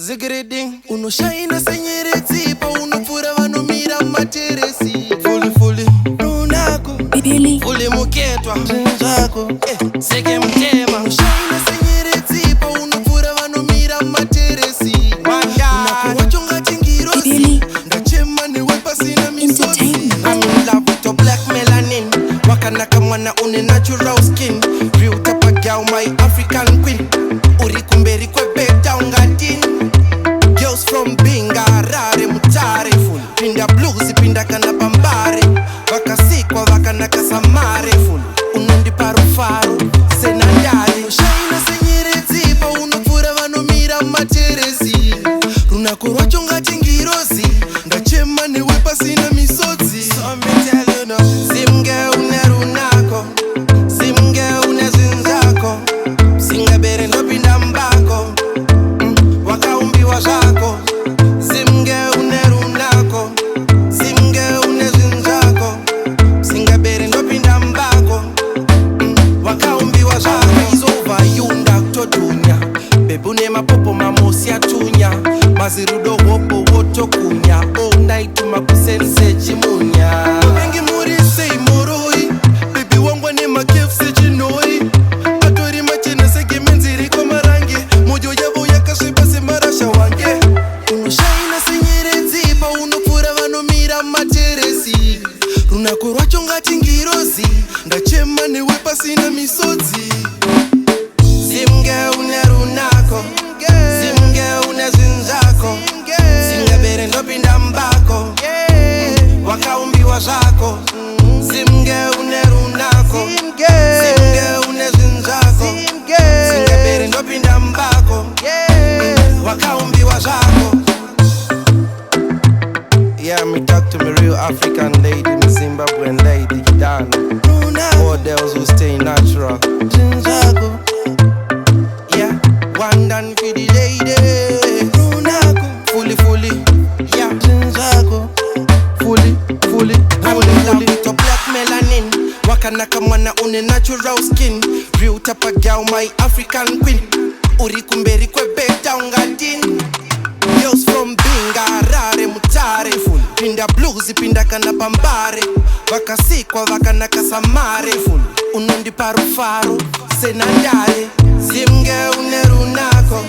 Zigriding, unoshaina senyerezi pa unofura vanomira materesi. Fuli runako fuli muketwa zako seke mtema. Unoshaina senyerezi pa unofura vanomira materesi. Unakuwachonga chingirosi ndachema niwe pasina misozi. I'm in love with your black melanin. Wakanaka mwana une natural skin. Real tapa girl, my African queen. Urikumberi kwe beta ungatin. Girls from Binga, rare, mutare full. Pinda blues, pinda kana bambare. Vakasikwa, vakanaka samare full. Unundi parufaru, senandari. Shaina senyerezi, pa unofura vanomira materezi. Runako chonga chingirosi ndachema niwe pasina misodzi. So me tell you now, simge une runako, simge une zinzako. Singabere ndopinda mbako, wakaumbiwa zako. Simge une runako, simge une zinzako. Singabere ndopinda mbako, wakaumbiwa zako. Is over you ndaktodunya, bebune mapopo mamosi atunya. Mazirudo wopo woto kunya, all night makusense chimunya. Bengi muri say moroi, baby wangwa ni makefse chinoi. Atori machene sege menziri kwa marangi, mojo yabo yakashiba se marasha wange. Unoshaina senyerezi pa unofura vanomira materesi. Runako rwachonga chingirosi ndachema niwe pasina misodzi. Simge une runako, simge une zinzako. Singabere ndopinda mbako, wakaumbiwa zako. Simge une runako, simge une zinzako. Singabere ndopinda mbako, wakaumbiwa zako. Yeah, me talk to me real African lady, me Zimbabwean lady, Dana. Models who stay natural. Zinzako. Yeah, one done for the lady. Fully, yeah. Zinzako, fully. I'm in love with your black melanin. Wakanaka mwana une natural skin. Real tapa girl, my African queen. Urikumberi kwe beta ungatin. Girls from Binga, rare, mutare full. Pinda blues, pinda kana bambare. Vakasikwa, vakanaka samare full. Unundi parufaru, senandare. Simge une runako,